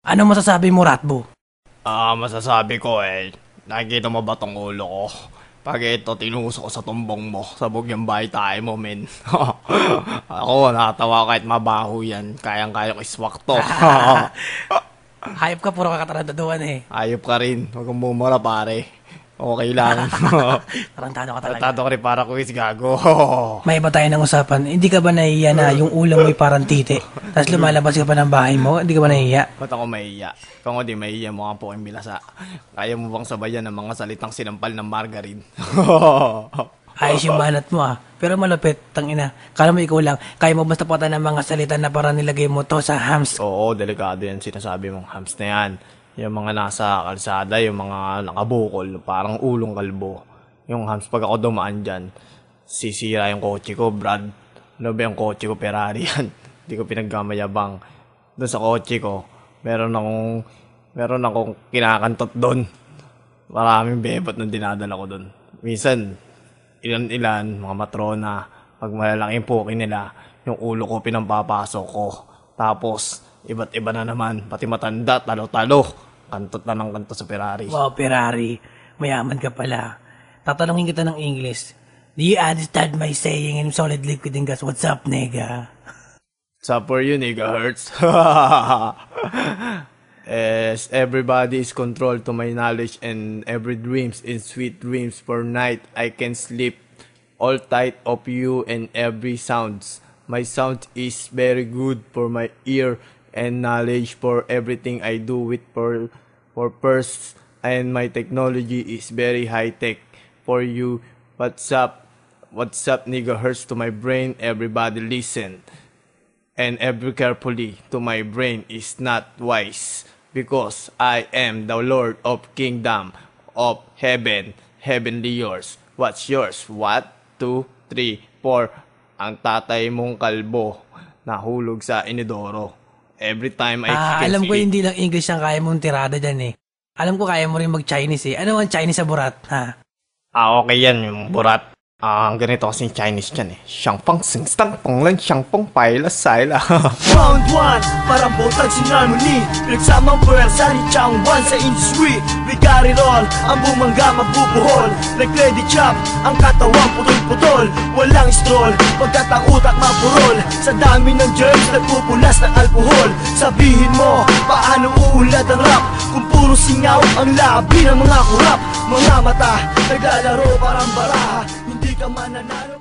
Ano masasabi mo, Ratbo? Masasabi ko nakikita mo ba tong ulo ko? Pag ito, tinusok ko sa tumbong mo, sabog yung bahay tayo mo, men. Ako, nakatawa kahit mabaho yan. Kayang-kaya ko iswak to. Hayop ka, puro kakatarantaduan eh. Ayop ka rin. Huwag kang bumura, pare. Okay lang. Tarantado ka talaga. Tratado ko rin para quiz, gago. May iba tayo ng usapan. Hindi ka ba nahihiya na yung ulo mo'y parang titi? Tapos lumalabas ka pa ng bahay mo? Hindi ka ba nahihiya? Ba't ako mahiya? Kung di mahiya mo ang po bilasa. Kaya mo bang sabayan ng mga salitang sinampal ng margarine? Ayos yung banat mo ah. Pero malupit, tangina. Kala mo ikaw lang. Kaya mo basta pata ng mga salita na parang nilagay mo to sa hams. Oo, delikado yan sinasabi mong hams na yan. Yung mga nasa kalsada, yung mga nakabukol, parang ulong kalbo. Yung hams, pag ako dumaan dyan, sisira yung kotse ko, Brad. Ano ba yung kotse ko? Ferrari yan. Hindi ko pinagkamayabang. Doon sa kotse ko, meron akong kinakantot doon. Maraming bebot na dinadala ko doon. Minsan, ilan-ilan, mga matrona, pag malalaking puki nila, yung ulo ko pinampapasok ko. Tapos, iba't iba na naman, pati matanda, talo-talo. Kantot na ng kanto sa Ferrari. Wow, Ferrari. Mayaman ka pala. Tatanungin kita ng English. Do you understand my saying in solid liquid and gas? What's up, nigga? What's up for you, nigga hurts? As everybody is controlled to my knowledge and every dreams in sweet dreams for night I can sleep all tight of you and every sounds. My sound is very good for my ear and knowledge for everything I do with for purse and my technology is very high tech for you. What's up nigga hurts to my brain, everybody listen. And every carefully to my brain is not wise because I am the Lord of Kingdom of Heaven, heavenly yours. What's yours? 1, 2, 3, 4. Ang tatay mong kalbo nahulog sa inidoro. Every time I can alam ko sleep. hindi lang English ang kaya mong tirada dyan eh. Alam ko kaya mo rin mag-Chinese eh. Ano ang Chinese sa burat, ha? Okay yan, yung burat. Ang ganito kasing Chinese dyan eh. Xiangfang singstang panglan xiangfang paila saila. Round 1, parang botag sinarmony. Pinagsamang puwersa ni Chang Wan sa industry. We got it all, ang bumangga magbubuhol. Like Lady Chop, ang katawang putol-putol. Walang stroll, pagkat ang utak mapurol. Sa dami ng germs, nagpupulas ng alkohol. Sabihin mo, paano uulad ang rap? Kung puro singaw ang labi ng mga kurap. Mga mata, naglalaro parang baraha. Hindi ka mananalo.